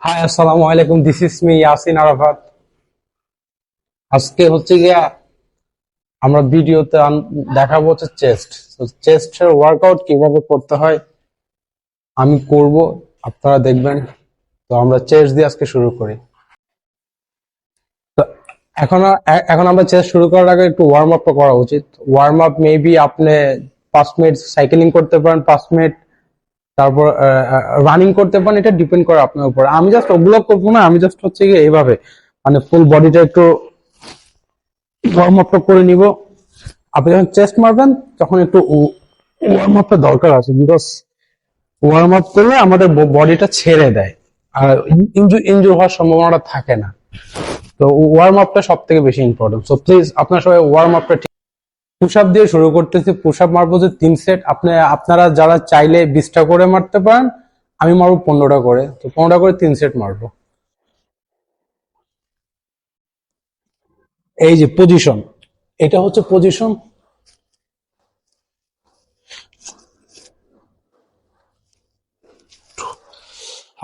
High, আসসালামু আলাইকুম। This is me Yasin Arafat. আজকে হচ্ছে গিয়া আমরা ভিডিওতে দেখাবো হচ্ছে চেস্ট। তো চেস্টের ওয়ার্কআউট কিভাবে করতে হয় আমি করব, আপনারা দেখবেন। তো আমরা চেস্ট দিয়ে আজকে শুরু করি। তো এখন এখন আমরা চেস্ট শুরু করার আগে একটু ওয়ার্ম আপটা করা উচিত। ওয়ার্ম আপ মেবি আপনি 5 মিনিট সাইকেলিং করতে পারেন, 5 মিনিট তারপর রানিং করতে পারেন। এটা ডিপেন্ড করে আপনার উপর। আমি জাস্ট ওগুলো করবো না, আমি জাস্ট হচ্ছে গিয়ে এইভাবে মানে ফুল বডিটা একটু ওয়ার্ম আপটা করে নিব। আপনি যখন চেস্ট মারবেন তখন একটু ওয়ার্ম আপটা দরকার আছে, বিকজ ওয়ার্ম আপ করলে আমাদের বডিটা ছেড়ে দেয় আর ইনজুর হওয়ার সম্ভাবনাটা থাকে না। তো ওয়ার্ম আপটা সব থেকে বেশি ইম্পর্টেন্ট। সো প্লিজ আপনারা সবাই ওয়ার্ম আপটা ঠিক। পুশ আপ দিয়ে শুরু করতেছি। পুশ আপ মারবো যে 3 সেট। আপনারা যারা চাইলে 20টা করে মারতে পারেন, আমি মারবো 15টা করে। তো 15টা করে 3 সেট মারবো। এই যে পজিশন, এটা হচ্ছে পজিশন।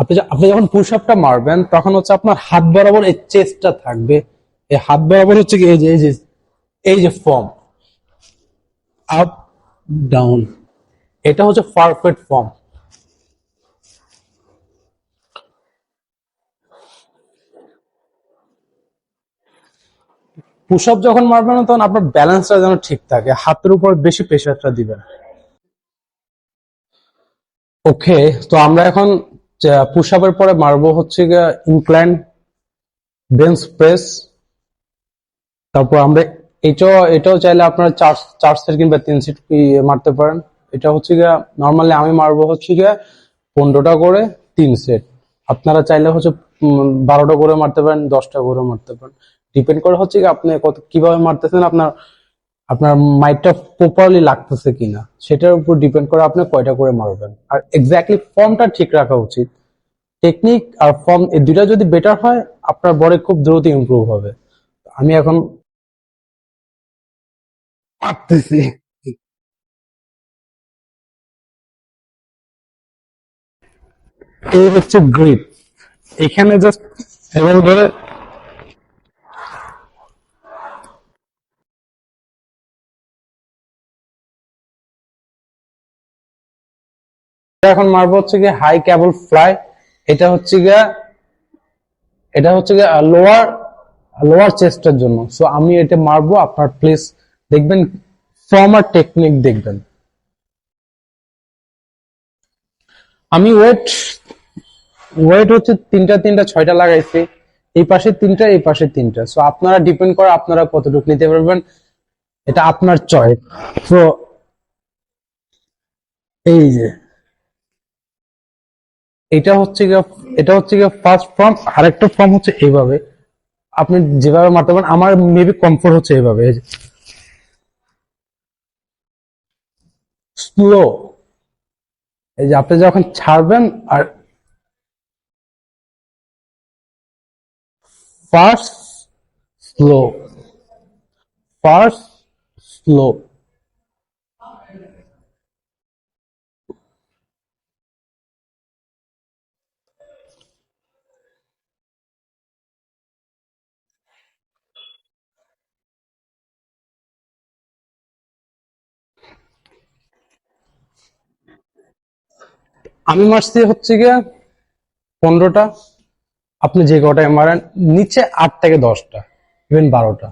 আপনি যখন পুশ আপটা মারবেন তখন হচ্ছে আপনার হাত বরাবর এই চেস্টটা থাকবে। এই হাত বরাবর হচ্ছে কি এই যে ফর্ম, আপ ডাউন, এটা হচ্ছে পারফেক্ট ফর্ম। পুশ আপ যখন মারবেন তখন আপনার ব্যালেন্সটা যেন ঠিক থাকে, হাতের উপর বেশি প্রেশারটা দিবেন। ওকে, তো আমরা এখন পুশ আপের পরে মারবো হচ্ছে গিয়ে ইনক্লাইন বেঞ্চ প্রেস। তারপর আমরা এটাও চাইলে আপনারা 4 সেট কিংবা 3 সেট মারতে পারেন। এটা হচ্ছে গিয়া নর্মালি আমি মারবো হচ্ছে গিয়া 15টা করে 3 সেট। আপনারা চাইলে হচ্ছে 12টা করে মারতে পারেন, 10টা করে মারতে পারেন। ডিপেন্ড করে হচ্ছে কি আপনি কিভাবে মারতেছেন, আপনার আপনার মাইটটা প্রপারলি লাগতেছে কিনা সেটার উপর ডিপেন্ড করে আপনি কয়টা করে মারবেন। আর এক্স্যাক্টলি ফর্মটা ঠিক রাখা উচিত। টেকনিক আর ফর্ম এই দুইটা যদি বেটার হয়, আপনার বডি খুব দ্রুত ইমপ্রুভ হবে। আমি এখন মারতেছি। এই হচ্ছে গ্রিপ। এখানে জাস্ট এবং ধরে এখন মারবো হচ্ছে গিয়ে হাই ক্যাবল ফ্লাই। এটা হচ্ছে গিয়া এটা হচ্ছে গিয়ে লোয়ার লোয়ার চেস্টের জন্য। সো আমি এটা মারবো, আপনার প্লিজ দেখবেন, ফর্ম আর টেকনিক দেখবেন। আমি ওয়েট ওয়েট হচ্ছে তিনটা তিনটা 6টা লাগাইছি। এই পাশে তিনটা, এই পাশে তিনটা। সো আপনারা ডিপেন্ড করে আপনারা কতটুকু নিতে পারবেন, এটা আপনার চয়েস। তো এই যে এটা হচ্ছে গিয়ে এটা হচ্ছে গিয়ে ফার্স্ট ফর্ম। আরেকটা ফর্ম হচ্ছে এইভাবে, আপনি যেভাবে মারতে পারেন। আমার মেবি কমফোর্ট হচ্ছে এইভাবে, স্লো। এই যে আপনি যখন ছাড়বেন আর ফার্স্ট স্লো, ফার্স্ট স্লো। আমি মারছি হচ্ছে গিয়ে 15টা। আপনি যে কটায় মারেন, নিচে 8 থেকে 10টা, ইভেন 12টা।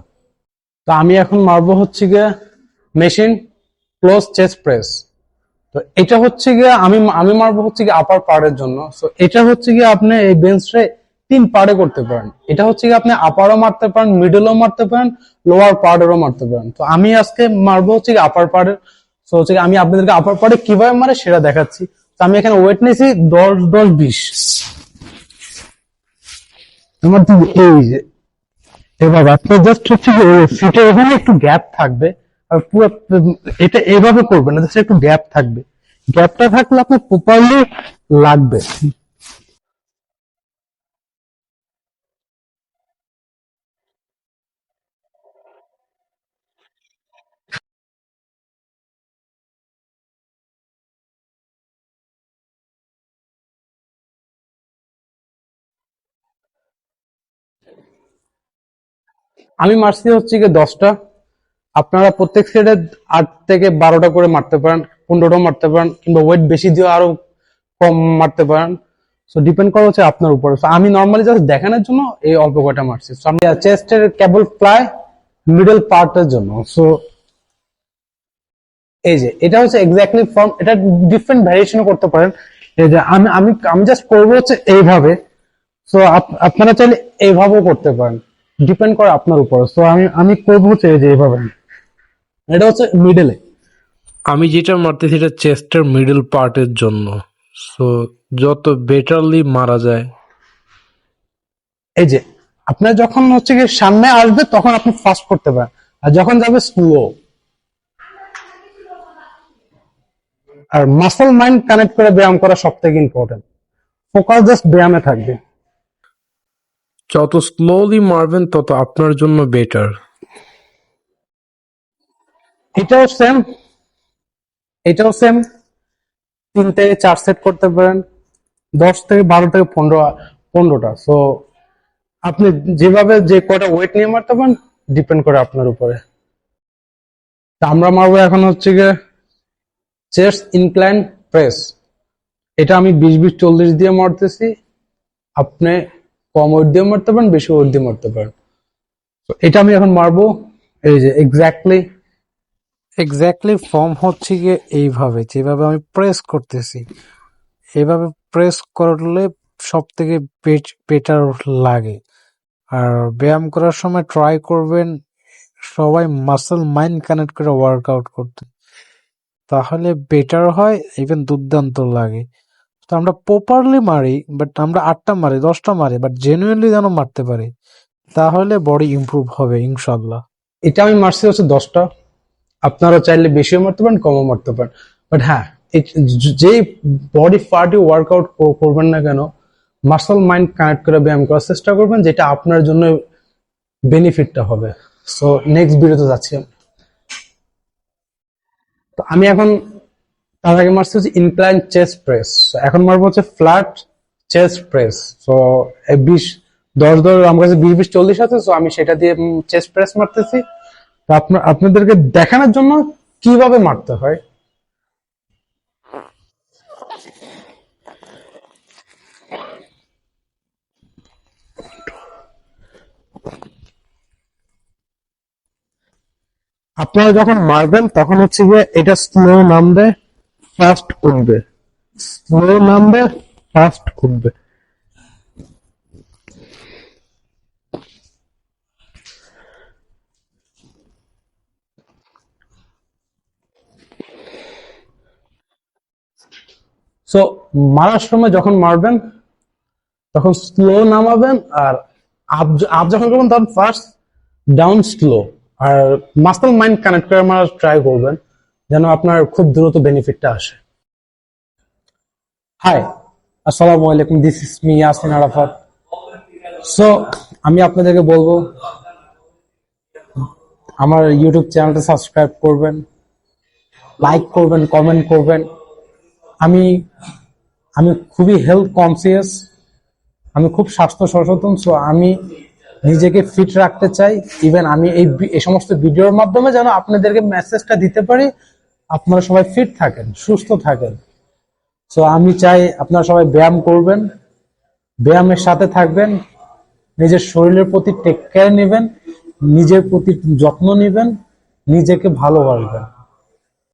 তো আমি এখন মারবো হচ্ছে গিয়ে মেশিন ক্লোজ চেস্ট প্রেস। তো এটা হচ্ছে গিয়ে আমি আমি মারবো হচ্ছে গিয়ে আপার পার্টের জন্য। সো এটা হচ্ছে গিয়ে আপনি এই বেঞ্চে 3 পার্টে করতে পারেন। এটা হচ্ছে গিয়ে আপনি আপারও মারতে পারেন, মিডলও মারতে পারেন, লোয়ার পার্টেরও মারতে পারেন। তো আমি আজকে মারবো হচ্ছে গিয়ে আপার পার্টের। তো হচ্ছে আমি আপনাদেরকে আপার পার্টে কিভাবে মারে সেটা দেখাচ্ছি। তো আমি এখানে ওয়েট নিয়েছি 10 10 20। আমার তো এই যে এবার আপনার জাস্ট হচ্ছে যে ফিটের ওখানে একটু গ্যাপ থাকবে। আর পুরো এটা এভাবে করবেন না, জাস্ট একটু গ্যাপ থাকবে। গ্যাপটা থাকলে আপনার প্রপারলি লাগবে। আমি মারছি হচ্ছে কি 10টা। আপনারা প্রত্যেক সেটে 8 থেকে 12টা করে মারতে পারেন, 15টা মারতে পারেন, কিংবা ওয়েট বেশি দিয়ে আরো কম মারতে পারেন। সো ডিপেন্ড করে হচ্ছে আপনার উপরে। সো আমি নর্মালি জাস্ট দেখানোর জন্য এই অল্প কয়টা মারছি। সো আমি চেস্টের কেবল ফ্লাই মিডল পার্টের জন্য। সো এই যে এটা হচ্ছে এক্স্যাক্টলি ফর্ম, এটা ডিফারেন্ট ভ্যারিয়েশন করতে পারেন। এই যে আমি আমি আমি জাস্ট করবো হচ্ছে এইভাবে। সো আপনারা চাইলে এইভাবেও করতে পারেন, ডিপেন্ড করে আপনার উপর। সো আমি আমি করবো হচ্ছে এই যে এইভাবে। এটা হচ্ছে মিডলে। আমি যেটা মারতেছি এটা চেস্টের মিডল পার্টের জন্য। সো যত বেটারলি মারা যায়। এই যে আপনার যখন হচ্ছে কি সামনে আসবে তখন আপনি ফাস্ট করতে পারেন, আর যখন যাবে স্লো। আর মাসল মাইন্ড কানেক্ট করে ব্যায়াম করা সব থেকে ইম্পর্টেন্ট। ফোকাস জাস্ট ব্যায়ামে থাকবে। যত স্লোলি মারবেন তত আপনার জন্য বেটার। এটাও সেম, এটাও সেম। 3 থেকে 4 সেট করতে পারেন, 10 থেকে 12 থেকে 15টা। সো আপনি যেভাবে যে কয়টা ওয়েট নিয়ে মারতে পারেন ডিপেন্ড করে আপনার উপরে। তা আমরা মারবো এখন হচ্ছে গিয়ে চেস্ট ইনক্লাইন প্রেস। এটা আমি 20-20-40 দিয়ে মারতেছি। আপনি কম ওয়েট দিয়ে মারতে পারেন, বেশি ওয়েট দিয়ে মারতে পারেন। তো এটা আমি এখন মারবো। এই যে এক্স্যাক্টলি ফর্ম হচ্ছে গিয়ে এইভাবে, যেভাবে আমি প্রেস করতেছি এইভাবে প্রেস করলে সব থেকে বেটার লাগে। আর ব্যায়াম করার সময় ট্রাই করবেন সবাই মাসল মাইন্ড কানেক্ট করে ওয়ার্কআউট করতে, তাহলে বেটার হয়, ইভেন দুর্দান্ত লাগে। তো আমরা প্রপারলি মারি, বাট আমরা 8টা মারি 10টা মারি, বাট জেনুইনলি যেন মারতে পারি, তাহলে বডি ইমপ্রুভ হবে ইনশাল্লাহ। এটা আমি মারছি হচ্ছে 10টা। আপনারা চাইলে বেশিও মারতে পারেন, কমও মারতে পারেন। বাট হ্যাঁ, যেই বডি পার্টি ওয়ার্কআউট করবেন না কেন, মাসল মাইন্ড কানেক্ট করে ব্যায়াম করার চেষ্টা করবেন, যেটা আপনার জন্য বেনিফিটটা হবে। সো নেক্সট ভিডিওতে যাচ্ছি। তো আমি এখন তার আগে মারছি হচ্ছে ইনক্লাইন চেস্ট প্রেস। এখন মারবো হচ্ছে ফ্ল্যাট চেস্ট প্রেস। সো 10 আমার কাছে 20-20-40 আছে। সো আমি সেটা দিয়ে চেস্ট প্রেস মারতেছি। তো আপনাদেরকে দেখানোর জন্য কিভাবে মারতে হয়। আপনারা যখন মারবেন তখন হচ্ছে গিয়ে এটা স্লো নামবে, ফাস্ট উঠবে, স্লো নামবে, ফাস্ট উঠবে। সো মারার সময় যখন মারবেন তখন স্লো নামাবেন, আর আপ যখন করবেন তখন ফার্স্ট ডাউন স্লো। আর মাসল মাইন্ড কানেক্ট করে মারার ট্রাই করবেন যেন আপনার খুব দ্রুত বেনিফিটটা আসে। হাই, আসসালামু আলাইকুম, this is me Yasin Arafat. So আমি আপনাদেরকে বলবো আমার ইউটিউব চ্যানেলটা সাবস্ক্রাইব করবেন, লাইক করবেন, কমেন্ট করবেন। আমি আমি খুবই হেলথ কনসিয়াস, আমি খুব স্বাস্থ্য সচেতন। সো আমি নিজেকে ফিট রাখতে চাই। ইভেন আমি এই সমস্ত ভিডিওর মাধ্যমে যেন আপনাদেরকে মেসেজটা দিতে পারি আপনারা সবাই ফিট থাকেন, সুস্থ থাকেন। সো আমি চাই আপনারা সবাই ব্যায়াম করবেন, ব্যায়ামের সাথে থাকবেন, নিজের শরীরের প্রতি টেক কেয়ার নেবেন, নিজের প্রতি যত্ন নেবেন, নিজেকে ভালোবাসবেন।